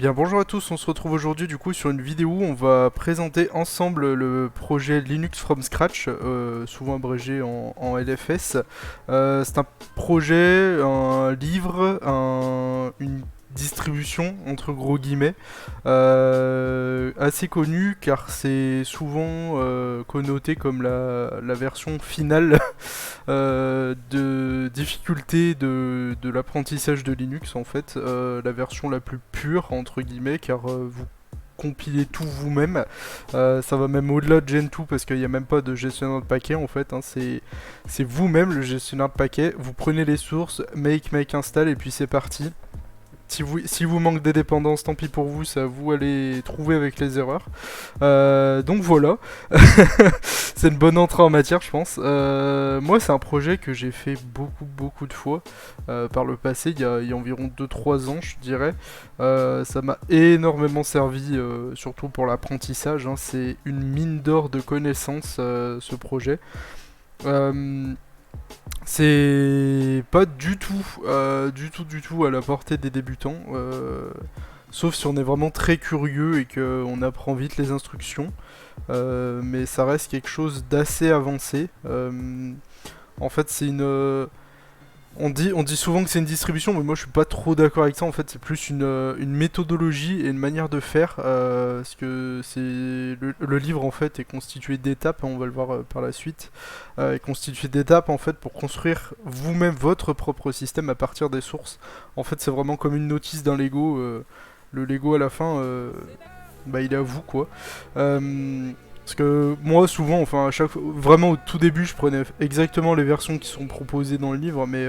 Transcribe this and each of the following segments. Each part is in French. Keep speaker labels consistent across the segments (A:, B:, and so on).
A: Bien, bonjour à tous, on se retrouve aujourd'hui du coup sur une vidéo où on va présenter ensemble le projet Linux from Scratch, souvent abrégé en LFS. C'est un projet, un livre, une distribution entre gros guillemets, assez connu car c'est souvent connoté comme la version finale de difficulté de l'apprentissage de Linux en fait, la version la plus pure entre guillemets car vous compilez tout vous-même. Ça va même au-delà de Gentoo parce qu'il n'y a même pas de gestionnaire de paquet en fait, hein. C'est vous-même le gestionnaire de paquet, vous prenez les sources, make install et puis c'est parti. Si vous manque des dépendances, tant pis pour vous, c'est à vous à les trouver avec les erreurs. Donc voilà, c'est une bonne entrée en matière, je pense. Moi, c'est un projet que j'ai fait beaucoup de fois par le passé, il y a environ 2-3 ans, je dirais. Ça m'a énormément servi, surtout pour l'apprentissage, hein. C'est une mine d'or de connaissances, ce projet. Euh, c'est pas du tout à la portée des débutants, sauf si on est vraiment très curieux et qu'on apprend vite les instructions. Mais ça reste quelque chose d'assez avancé. En fait, on dit souvent que c'est une distribution, mais moi je suis pas trop d'accord avec ça. En fait, c'est plus une méthodologie et une manière de faire. Parce que le livre en fait est constitué d'étapes, hein, on va le voir par la suite. Est constitué d'étapes en fait pour construire vous-même votre propre système à partir des sources. En fait, c'est vraiment comme une notice d'un Lego. Le Lego à la fin, bah il est à vous quoi. Parce que moi souvent, enfin vraiment au tout début, je prenais exactement les versions qui sont proposées dans le livre, mais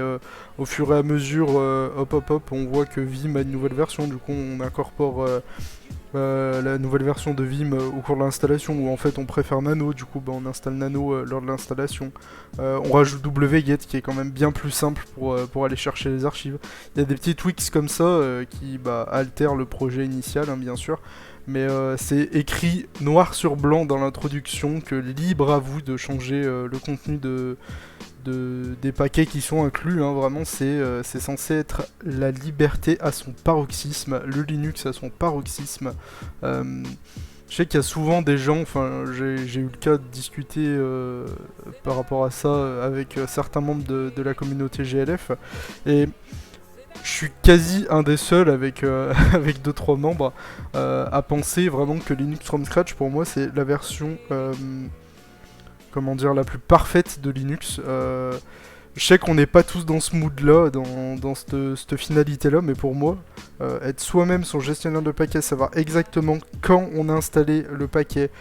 A: au fur et à mesure, hop, on voit que Vim a une nouvelle version, du coup on incorpore la nouvelle version de Vim au cours de l'installation, où en fait on préfère Nano, du coup bah, on installe Nano lors de l'installation. On rajoute wget qui est quand même bien plus simple pour aller chercher les archives. Il y a des petits tweaks comme ça qui bah, altèrent le projet initial, hein, bien sûr. Mais c'est écrit noir sur blanc dans l'introduction que libre à vous de changer le contenu des paquets qui sont inclus, hein. Vraiment c'est censé être la liberté à son paroxysme, le Linux à son paroxysme. Je sais qu'il y a souvent des gens, enfin j'ai eu le cas de discuter par rapport à ça avec certains membres de la communauté GLF, et je suis quasi un des seuls avec, avec 2-3 membres à penser vraiment que Linux from Scratch pour moi c'est la version comment dire, la plus parfaite de Linux. Je sais qu'on n'est pas tous dans ce mood là, dans cette finalité là, mais pour moi, être soi-même son gestionnaire de paquet, savoir exactement quand on a installé le paquet,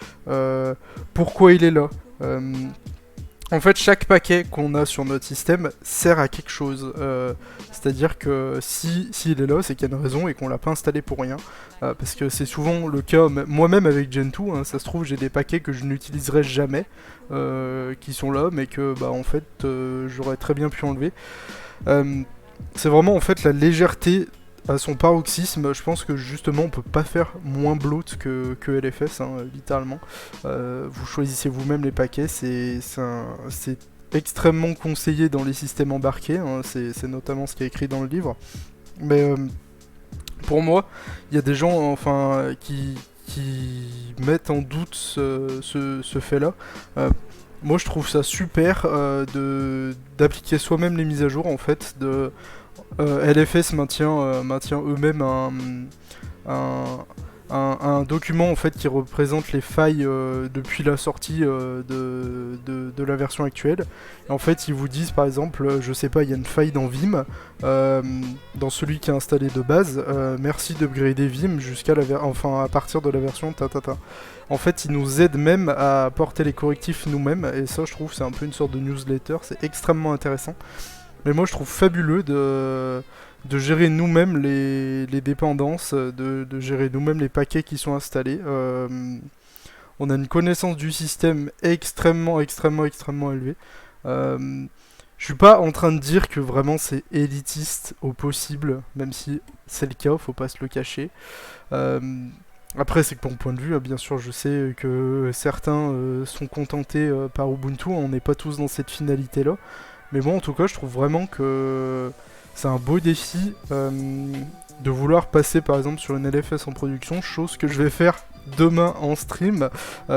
A: pourquoi il est là. En fait, chaque paquet qu'on a sur notre système sert à quelque chose. C'est-à-dire que s'il est là, c'est qu'il y a une raison et qu'on l'a pas installé pour rien. Parce que c'est souvent le cas, moi-même avec Gentoo, hein, ça se trouve, j'ai des paquets que je n'utiliserai jamais, qui sont là, mais que bah, en fait, j'aurais très bien pu enlever. C'est vraiment en fait la légèreté à son paroxysme. Je pense que justement on peut pas faire moins bloat que LFS, hein, littéralement. Vous choisissez vous-même les paquets, c'est extrêmement conseillé dans les systèmes embarqués, hein, c'est notamment ce qui est écrit dans le livre. Mais pour moi, il y a des gens enfin qui mettent en doute ce fait-là. Moi je trouve ça super d'appliquer soi-même les mises à jour en fait. LFS maintient eux-mêmes un, un document en fait qui représente les failles depuis la sortie de la version actuelle. Et en fait, ils vous disent par exemple, je sais pas, il y a une faille dans Vim, dans celui qui est installé de base. Merci d'upgrader Vim jusqu'à enfin à partir de la version ta. En fait, ils nous aident même à porter les correctifs nous-mêmes, et ça, je trouve, c'est un peu une sorte de newsletter. C'est extrêmement intéressant. Mais moi je trouve fabuleux de gérer nous-mêmes les dépendances, de gérer nous-mêmes les paquets qui sont installés. On a une connaissance du système extrêmement élevée. Je suis pas en train de dire que vraiment c'est élitiste au possible, même si c'est le cas, faut pas se le cacher. Euh, Après, c'est que mon point de vue, bien sûr, je sais que certains sont contentés par Ubuntu, on n'est pas tous dans cette finalité-là. Mais bon, en tout cas, je trouve vraiment que c'est un beau défi de vouloir passer par exemple sur une LFS en production, chose que je vais faire demain en stream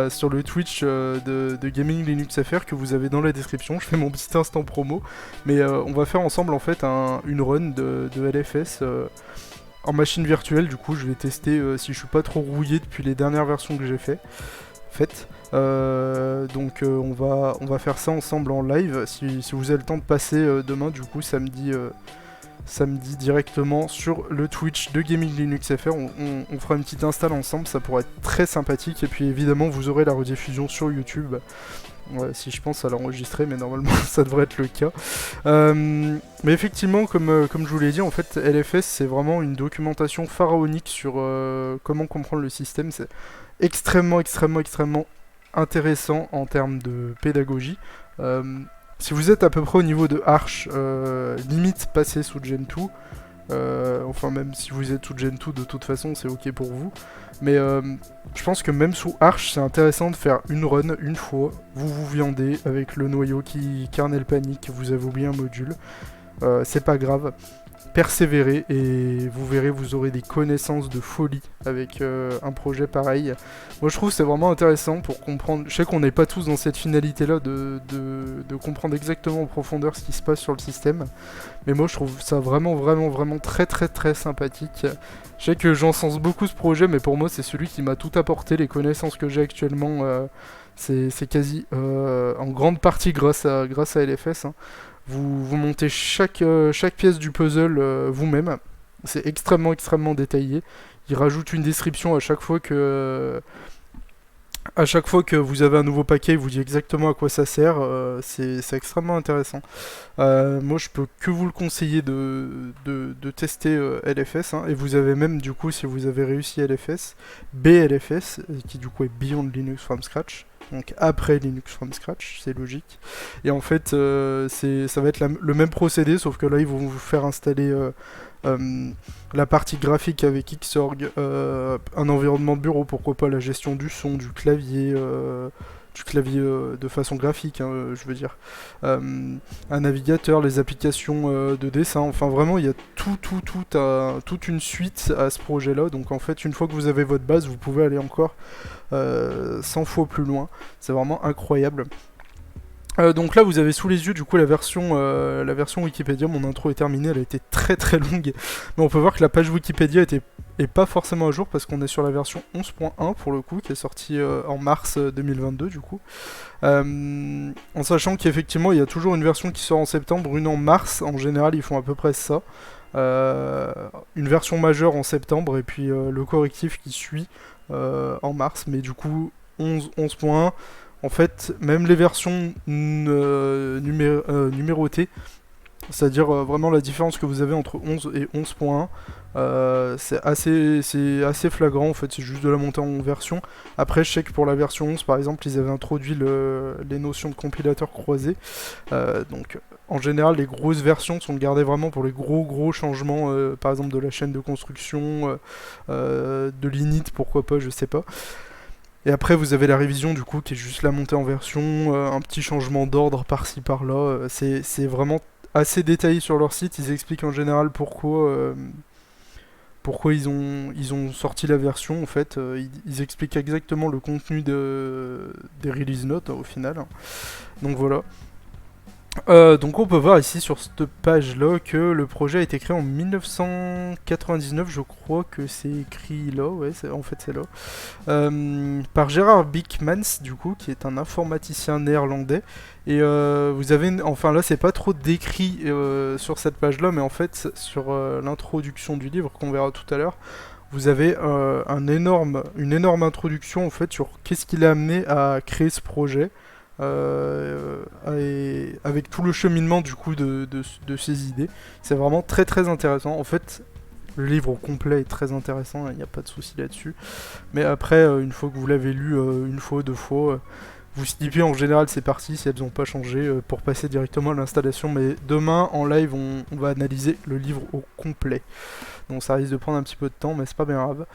A: sur le Twitch de Gaming Linux FR que vous avez dans la description. Je fais mon petit instant promo, mais on va faire ensemble en fait une run de LFS en machine virtuelle. Du coup je vais tester si je suis pas trop rouillé depuis les dernières versions que j'ai faites. Donc on va faire ça ensemble en live si vous avez le temps de passer demain, du coup samedi directement sur le Twitch de Gaming Linux FR. On fera une petite install ensemble, ça pourrait être très sympathique. Et puis évidemment vous aurez la rediffusion sur YouTube, si je pense à l'enregistrer, mais normalement ça devrait être le cas. Mais effectivement, comme je vous l'ai dit, en fait LFS c'est vraiment une documentation pharaonique sur comment comprendre le système. C'est extrêmement intéressant en termes de pédagogie. Si vous êtes à peu près au niveau de Arch, limite passez sous Gen 2. Enfin même si vous êtes sous Gen 2 de toute façon c'est ok pour vous. Mais je pense que même sous Arch c'est intéressant de faire une run une fois. Vous viandez avec le noyau qui kernel panique, vous avez oublié un module. C'est pas grave. Persévérez et vous verrez, vous aurez des connaissances de folie avec un projet pareil. Moi je trouve que c'est vraiment intéressant pour comprendre. Je sais qu'on n'est pas tous dans cette finalité là de comprendre exactement en profondeur ce qui se passe sur le système, mais moi je trouve ça vraiment très sympathique. Je sais que j'encense beaucoup ce projet, mais pour moi c'est celui qui m'a tout apporté. Les connaissances que j'ai actuellement, c'est quasi en grande partie grâce à LFS, hein. Vous montez chaque pièce du puzzle vous-même. C'est extrêmement détaillé. Il rajoute une description à chaque fois que vous avez un nouveau paquet, il vous dit exactement à quoi ça sert. C'est extrêmement intéressant. Moi, je peux que vous le conseiller de tester LFS. Hein. Et vous avez même, du coup, si vous avez réussi LFS, BLFS, qui du coup est Beyond Linux from Scratch. Donc après Linux from Scratch, c'est logique. Et en fait, ça va être le même procédé, sauf que là, ils vont vous faire installer la partie graphique avec Xorg, un environnement de bureau, pourquoi pas la gestion du son, du clavier de façon graphique, hein, je veux dire. Un navigateur, les applications de dessin, enfin vraiment il y a toute une suite à ce projet-là. Donc en fait, une fois que vous avez votre base, vous pouvez aller encore 100 fois plus loin. C'est vraiment incroyable. Donc là vous avez sous les yeux du coup la version Wikipédia. Mon intro est terminée, elle a été très longue, mais on peut voir que la page Wikipédia est pas forcément à jour parce qu'on est sur la version 11.1 pour le coup, qui est sortie en mars 2022 du coup. En sachant qu'effectivement il y a toujours une version qui sort en septembre, une en mars. En général ils font à peu près ça. Une version majeure en septembre et puis le correctif qui suit en mars. Mais du coup 11.1, en fait, même les versions numérotées, c'est-à-dire vraiment la différence que vous avez entre 11 et 11.1, c'est assez flagrant en fait, c'est juste de la montée en version. Après, je sais que pour la version 11 par exemple, ils avaient introduit les notions de compilateur croisé. Donc en général, les grosses versions sont gardées vraiment pour les gros changements, par exemple de la chaîne de construction, de l'init, pourquoi pas, je sais pas. Et après vous avez la révision du coup qui est juste la montée en version, un petit changement d'ordre par-ci par-là. C'est vraiment assez détaillé sur leur site. Ils expliquent en général pourquoi ils ont sorti la version en fait. Ils expliquent exactement le contenu des release notes au final. Donc voilà. Donc on peut voir ici sur cette page là que le projet a été créé en 1999, je crois que c'est écrit là, ouais, en fait c'est là, par Gerard Beekmans du coup, qui est un informaticien néerlandais. Et vous avez, enfin là c'est pas trop décrit sur cette page là, mais en fait sur l'introduction du livre qu'on verra tout à l'heure, vous avez une énorme introduction en fait sur qu'est-ce qui l'a amené à créer ce projet. Avec tout le cheminement du coup de ces idées. C'est vraiment très intéressant. En fait, le livre au complet est très intéressant, il n'y a pas de souci là-dessus. Mais après, une fois que vous l'avez lu une fois, deux fois, vous snippez, en général c'est parti si elles n'ont pas changé pour passer directement à l'installation. Mais demain en live, on va analyser le livre au complet. Donc ça risque de prendre un petit peu de temps, mais c'est pas bien grave.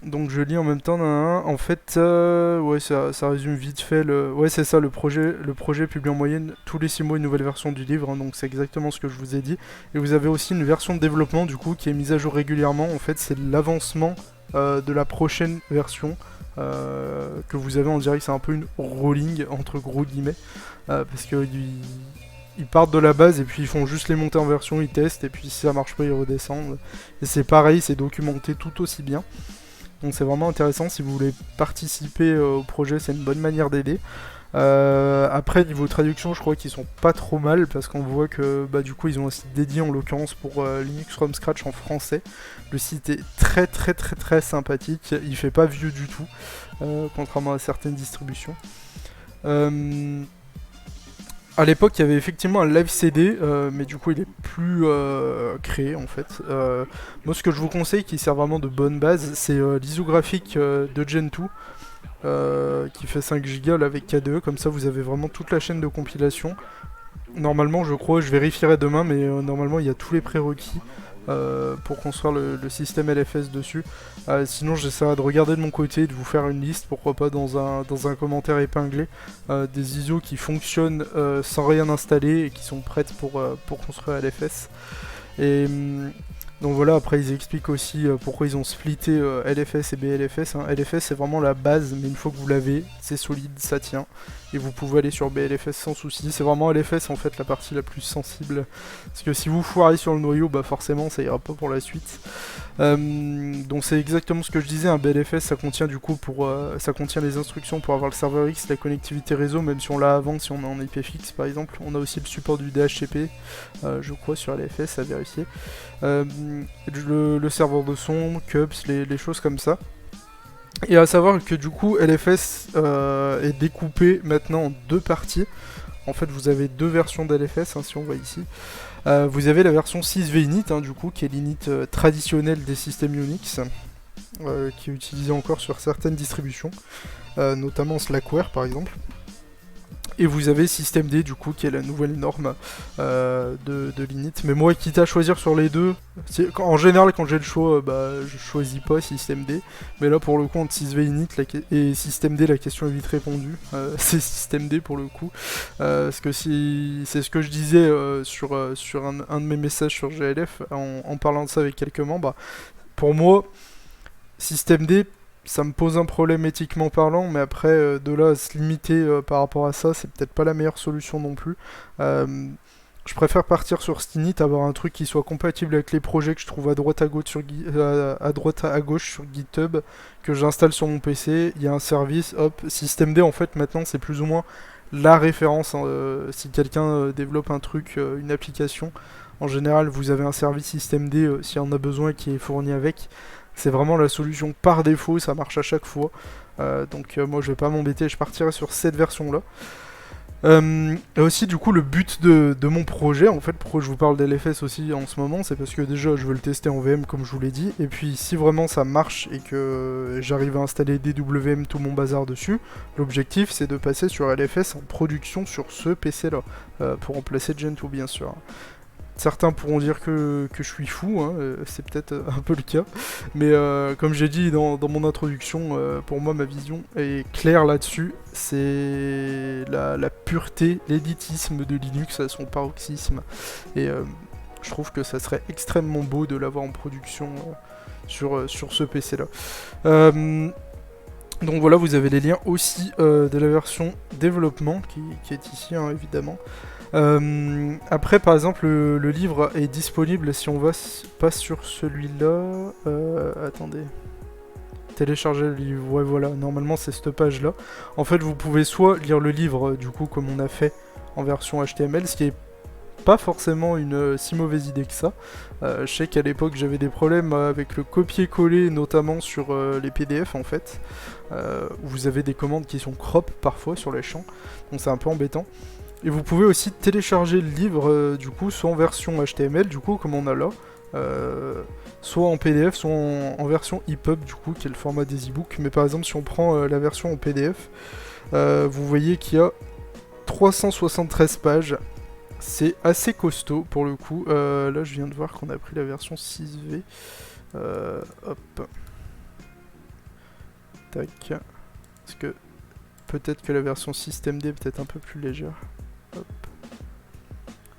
A: Donc je lis en même temps. En fait, ouais, ça résume vite fait. Ouais, c'est ça, le projet publie en moyenne tous les 6 mois une nouvelle version du livre, hein, donc c'est exactement ce que je vous ai dit. Et vous avez aussi une version de développement du coup qui est mise à jour régulièrement. En fait, c'est l'avancement de la prochaine version que vous avez en direct. C'est un peu une rolling entre gros guillemets, parce que ils partent de la base et puis ils font juste les montées en version, ils testent et puis si ça marche pas ils redescendent. Et c'est pareil, c'est documenté tout aussi bien. Donc c'est vraiment intéressant si vous voulez participer au projet, c'est une bonne manière d'aider. Après niveau traduction, je crois qu'ils sont pas trop mal parce qu'on voit que bah, du coup ils ont un site dédié en l'occurrence pour Linux from scratch en français. Le site est très très très très sympathique, il fait pas vieux du tout, contrairement à certaines distributions. À l'époque, il y avait effectivement un live CD, mais du coup, il est plus créé en fait. Moi, ce que je vous conseille, qui sert vraiment de bonne base, c'est l'isographique de Gentoo, qui fait 5 Go avec KDE. Comme ça, vous avez vraiment toute la chaîne de compilation. Normalement, je crois, je vérifierai demain, mais normalement, il y a tous les prérequis pour construire le système LFS dessus. Sinon, j'essaierai de regarder de mon côté et de vous faire une liste, pourquoi pas dans un commentaire épinglé, des ISO qui fonctionnent sans rien installer et qui sont prêtes pour construire LFS. Et donc voilà, après ils expliquent aussi pourquoi ils ont splitté LFS et BLFS. Hein. LFS c'est vraiment la base, mais une fois que vous l'avez, c'est solide, ça tient. Et vous pouvez aller sur BLFS sans souci. C'est vraiment LFS en fait la partie la plus sensible. Parce que si vous foirez sur le noyau, bah forcément ça ira pas pour la suite. Donc c'est exactement ce que je disais, un BLFS ça contient du coup ça contient les instructions pour avoir le serveur X, la connectivité réseau, même si on l'a avant, si on est en IPFX par exemple. On a aussi le support du DHCP, je crois sur LFS à vérifier. Le serveur de son, CUPS, les choses comme ça. Et à savoir que du coup LFS est découpé maintenant en deux parties. En fait vous avez deux versions d'LFS, hein, si on voit ici. Vous avez la version 6V init, hein, du coup, qui est l'init traditionnelle des systèmes Unix, qui est utilisée encore sur certaines distributions, notamment Slackware par exemple. Et vous avez systemd du coup qui est la nouvelle norme de l'init. Mais moi quitte à choisir sur les deux, en général quand j'ai le choix je choisis pas systemd. Mais là pour le coup entre 6v init et systemd la question est vite répondue. C'est systemd pour le coup. Parce que c'est ce que je disais sur un de mes messages sur GLF en parlant de ça avec quelques membres. Pour moi systemd ça me pose un problème éthiquement parlant, mais après, de là à se limiter par rapport à ça, c'est peut-être pas la meilleure solution non plus. Je préfère partir sur Stinit, avoir un truc qui soit compatible avec les projets que je trouve à droite à gauche sur GitHub, que j'installe sur mon PC, il y a un service, hop, systemd en fait maintenant c'est plus ou moins la référence, hein, si quelqu'un développe un truc, une application, en général vous avez un service systemd s'il y en a besoin qui est fourni avec. C'est vraiment la solution par défaut, ça marche à chaque fois. Donc moi je vais pas m'embêter, je partirai sur cette version là. Et aussi du coup le but de mon projet, en fait pourquoi je vous parle d'LFS aussi en ce moment, c'est parce que déjà je veux le tester en VM comme je vous l'ai dit, et puis si vraiment ça marche et que j'arrive à installer DWM tout mon bazar dessus, l'objectif c'est de passer sur LFS en production sur ce PC là, pour remplacer Gentoo bien sûr. Certains pourront dire que je suis fou, hein, c'est peut-être un peu le cas, mais comme j'ai dit dans mon introduction, pour moi ma vision est claire là-dessus, c'est la pureté, l'élitisme de Linux à son paroxysme, et je trouve que ça serait extrêmement beau de l'avoir en production sur ce PC là. Donc voilà, vous avez les liens aussi de la version développement qui est ici hein, évidemment. Après, par exemple, le livre est disponible si on va pas sur celui-là. Attendez. Télécharger le livre. Ouais, voilà. Normalement, c'est cette page-là. En fait, vous pouvez soit lire le livre, du coup, comme on a fait en version HTML, ce qui est pas forcément une si mauvaise idée que ça. Je sais qu'à l'époque, j'avais des problèmes avec le copier-coller, notamment sur les PDF, en fait. Où vous avez des commandes qui sont crop parfois sur les champs. Donc, c'est un peu embêtant. Et vous pouvez aussi télécharger le livre du coup soit en version HTML du coup comme on a là, soit en PDF, soit en version EPUB du coup qui est le format des e-books. Mais par exemple si on prend la version en PDF, vous voyez qu'il y a 373 pages. C'est assez costaud pour le coup. Là je viens de voir qu'on a pris la version 6V. Hop. Tac. Parce que peut-être que la version systemd est peut-être un peu plus légère. Hop.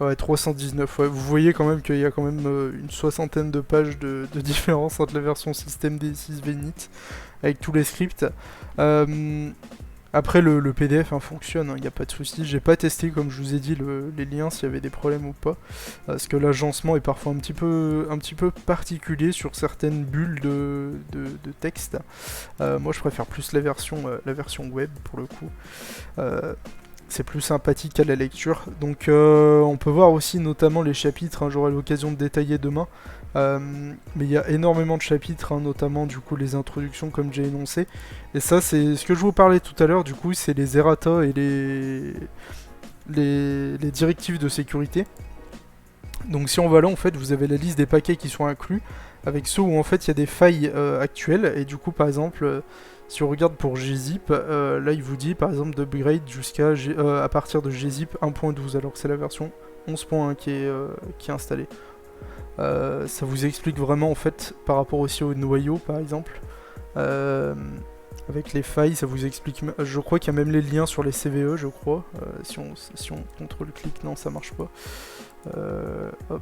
A: Ouais, 319, ouais. Vous voyez quand même qu'il y a quand même une soixantaine de pages de différence entre la version systemd et 6v-init, avec tous les scripts. Après, le PDF fonctionne, il n'y a pas de souci. J'ai pas testé, comme je vous ai dit, les liens, s'il y avait des problèmes ou pas. Parce que l'agencement est parfois un petit peu particulier sur certaines bulles de texte. Moi, je préfère plus la version web, pour le coup. C'est plus sympathique à la lecture. Donc on peut voir aussi notamment les chapitres, hein, j'aurai l'occasion de détailler demain. Mais il y a énormément de chapitres, hein, notamment du coup les introductions comme j'ai énoncé. Et ça c'est ce que je vous parlais tout à l'heure, du coup c'est les errata et les directives de sécurité. Donc si on va là, en fait vous avez la liste des paquets qui sont inclus, avec ceux où en fait il y a des failles actuelles, et du coup par exemple... si on regarde pour gzip, là il vous dit par exemple d'upgrade jusqu'à à partir de gzip 1.12, alors que c'est la version 11.1 qui est installée. Ça vous explique vraiment en fait par rapport aussi au noyau par exemple. Avec les failles, ça vous explique. Je crois qu'il y a même les liens sur les CVE, je crois. Si on contrôle-clic, non ça marche pas. Hop.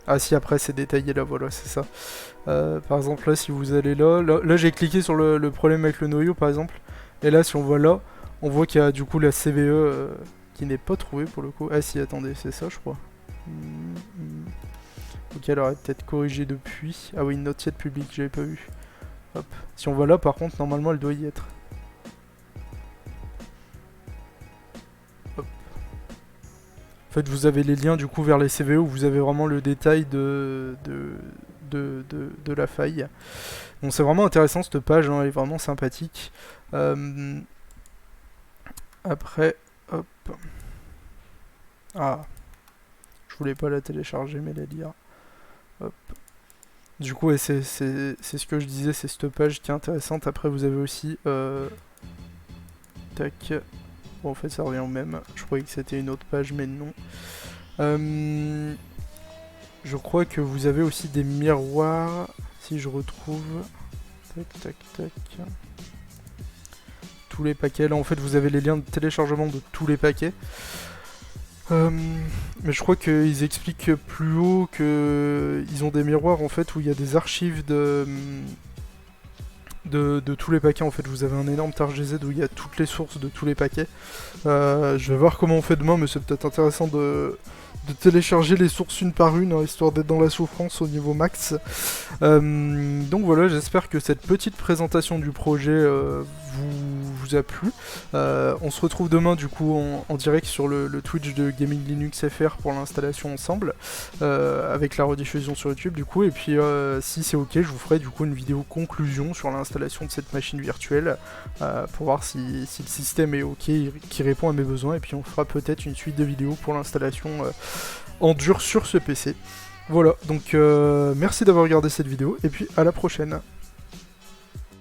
A: Ah si, après c'est détaillé là, voilà, c'est ça. Par exemple là, si vous allez là j'ai cliqué sur le problème avec le noyau par exemple. Et là, si on voit là, on voit qu'il y a du coup la CVE qui n'est pas trouvée pour le coup. Ah si, attendez, c'est ça je crois. Ok, elle aurait peut-être corrigé depuis. Ah oui, note yet public, j'avais pas vu. Hop. Si on va là, par contre, normalement elle doit y être. Hop. En fait, vous avez les liens du coup vers les CVE où vous avez vraiment le détail de la faille. Bon, c'est vraiment intéressant cette page, hein, elle est vraiment sympathique. Après, hop. Ah. Je voulais pas la télécharger, mais la lire. Hop. Du coup, ouais, c'est ce que je disais, c'est cette page qui est intéressante. Après, vous avez aussi... tac. Bon, en fait, ça revient au même. Je croyais que c'était une autre page, mais non. Je crois que vous avez aussi des miroirs. Si je retrouve... Tac, tac, tac. Tous les paquets. Là, en fait, vous avez les liens de téléchargement de tous les paquets. Mais je crois qu'ils expliquent plus haut qu'ils ont des miroirs en fait où il y a des archives de tous les paquets. En fait, vous avez un énorme tar.gz où il y a toutes les sources de tous les paquets. Je vais voir comment on fait demain, mais c'est peut-être intéressant de télécharger les sources une par une, hein, histoire d'être dans la souffrance au niveau max. Donc voilà, j'espère que cette petite présentation du projet vous a plu. On se retrouve demain du coup en direct sur le Twitch de Gaming Linux FR pour l'installation ensemble, avec la rediffusion sur YouTube du coup, et puis si c'est ok, je vous ferai du coup une vidéo conclusion sur l'installation de cette machine virtuelle, pour voir si le système est ok, qui répond à mes besoins, et puis on fera peut-être une suite de vidéos pour l'installation en dur sur ce PC. Voilà, donc merci d'avoir regardé cette vidéo, et puis à la prochaine.